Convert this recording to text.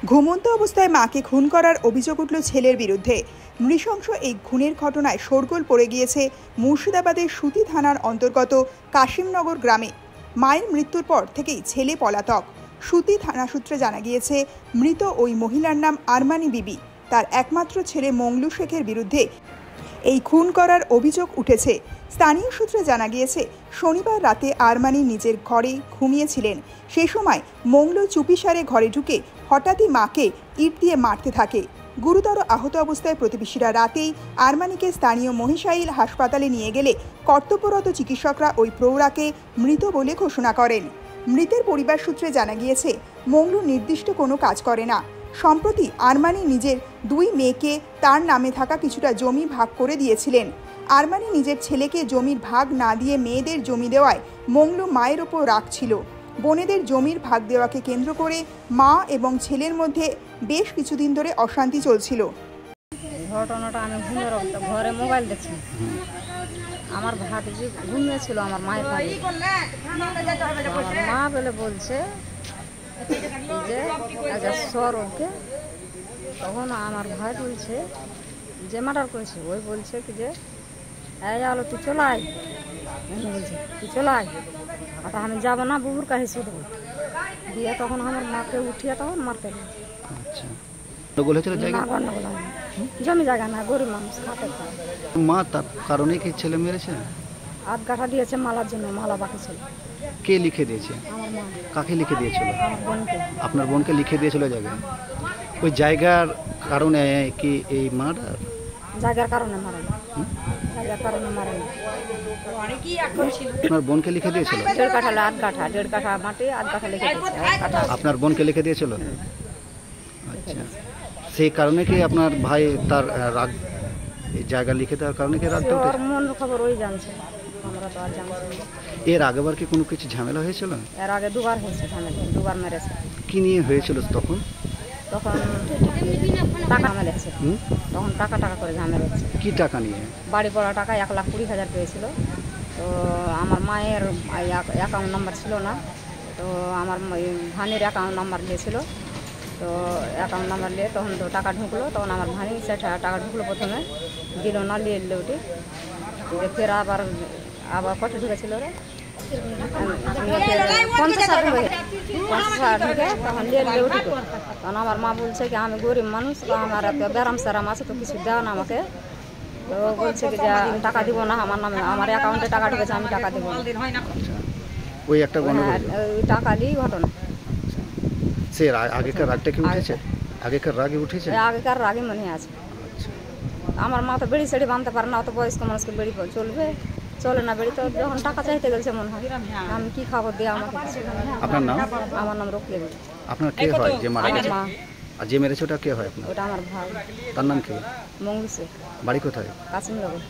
ঘুমন্ত অবস্থায় মাকে খুন করার অভিযোগ উঠল ছেলের বিরুদ্ধে। নৃশংস এই খুনের ঘটনায় শোরগোল পড়ে গিয়েছে মুর্শিদাবাদের সুতি থানার অন্তর্গত কাশিমনগর গ্রামে। মায়ের মৃত্যুর পর থেকেই ছেলে পলাতক। সুতি থানা সূত্রে জানা গিয়েছে মৃত ওই মহিলার নাম আরমানি বিবি। তার একমাত্র ছেলে মংলু শেখের বিরুদ্ধে এই খুন করার অভিযোগ উঠেছে। স্থানীয় সূত্রে জানা গিয়েছে শনিবার রাতে আরমানি নিজের ঘরে ঘুমিয়েছিলেন। সেই সময় মংলু চুপিসারে ঘরে ঢুকে হঠাৎই মাকে ইট দিয়ে মারতে থাকে। গুরুতর আহত অবস্থায় প্রতিবেশীরা রাতেই আরমানিকে স্থানীয় মহিষাইল হাসপাতালে নিয়ে গেলে কর্তব্যরত চিকিৎসকরা ওই প্রৌঢ়াকে মৃত বলে ঘোষণা করেন। মৃতের পরিবার সূত্রে জানা গিয়েছে মংলু নির্দিষ্ট কোনো কাজ করে না। সম্প্রতি আরমানি নিজের দুই মেয়েকে তার নামে থাকা কিছুটা জমি ভাগ করে দিয়েছিলেন। আরমানি নিজের ছেলেকে জমির ভাগ না দিয়ে মেয়েদের জমি দেওয়ায় মংলু মায়ের ওপর রাগ ছিল। বোনেদের জমির ভাগ দেওয়াকে কেন্দ্র করে মা এবং ছেলের মধ্যে বেশ কিছুদিন ধরে অশান্তি চলছিল। ঘটনাটা আমি ঘরে মোবাইল দেখছি। আমার ভাতিজি ঘুমিয়েছিল আমার মায়ের কাছে। মা বলে বলছে যে সরকে, তখন আমার ভাই বলছে যে মার্ডার করেছে, ওই বলছে কি যে এই আলো তুই চলে আয়, বলছে তুই চলে আয়, ওটা আমি যাবো না, বুবুর কাছে শুধু দিয়ে তখন আমার মাকে উঠিয়ে তখন মারতে জমি জায়গা না, গরিব মানুষ খাতে মা তার কারণে কি ছেলে মেরেছে? আধ গাঁঠা দিয়েছে মালার জন্য, মালা বাকি ছিল। কে লিখে দিয়েছে? আমার মা। কাকে লিখে দিয়েছিল? আমার বোনকে। আপনার বোনকে লিখে দিয়েছিল জায়গায়? ওই জায়গার কারণে কি এই মার্ডার? জায়গার কারণে মারা না, জায়গার কারণে মারা না। আপনার বোনকে লিখে দিয়েছিল? 1.5 কাঠা, আধ গাঁঠা, 1.5 কাঠা মাটি, আধ গাঁঠা লিখে দিয়েছে। আপনার বোনকে লিখে দিয়েছিল? আচ্ছা, সেই কারণে কি আপনার ভাই তার রাগ, এই জায়গা লিখে দেওয়ার কারণে কি রাগটা উঠেছে? মন খবর ওই জানছে, আমরা তো আর জানছি না। এর আগেবার কি কোনো কিছু ঝামেলা হয়েছিল? এর আগে দুবার হয়েছে ঝামেলা, দুবার মেরেছে। কি নিয়ে হয়েছিল তখন? তখন টাকা মেরেছে, তখন টাকা করে ঝামেলা হচ্ছে। কি টাকা নিয়ে? বাড়ি পড়া টাকা 1,20,000 পেয়েছিল। তো আমার মায়ের অ্যাকাউন্ট নাম্বার ছিল না, তো আমার ভানির অ্যাকাউন্ট নাম্বার দিয়েছিল। তো অ্যাকাউন্ট নাম্বার নিয়ে তখন তো টাকা ঢুকলো, তখন আমার ভানি টাকা ঢুকলো, প্রথমে দিল না, নিয়ে এলো ওটি, ফের আবার কত ঢুকেছিল ওরা 50,000 ঢুকে, তখন নিয়ে এলো ওটি। তখন আমার মা বলছে কি আমি গরিব মানুষ, তো আমার এত ব্যারাম স্যারাম আছে, তো কিছু দেওয়া না আমাকে। তো বলছে কি যে টাকা দিব না, আমার নামে আমার অ্যাকাউন্টে টাকা ঢুকেছে, আমি টাকা দেবো না। ওই একটা ওই টাকা দিয়েই ঘটনা। সে আগেকার রাগটা কি উঠেছে? আগেকার রাগে উঠেছে? আগেকার রাগে মনে আছে। আমার মা তো বেড়ি সেড়ি বাঁধতে পারে না, অত বয়স্ক মানুষকে বেড়ি চলে না বেড়ি। তো যখন টাকা চাইতে গেছে মনে হয় আমি কি খাবার দিয়ে আমাকে। আপনার নাম? আমার নাম রোকেয়া। আপনার কে হয় যে মারা গেছে? মা। আর যে মেরেছে ওটা কে হয় আপনার? ওটা আমার ভাই। তার নাম কি? মংলু শেখ। বাড়ি কোথায়? কাশিমনগর।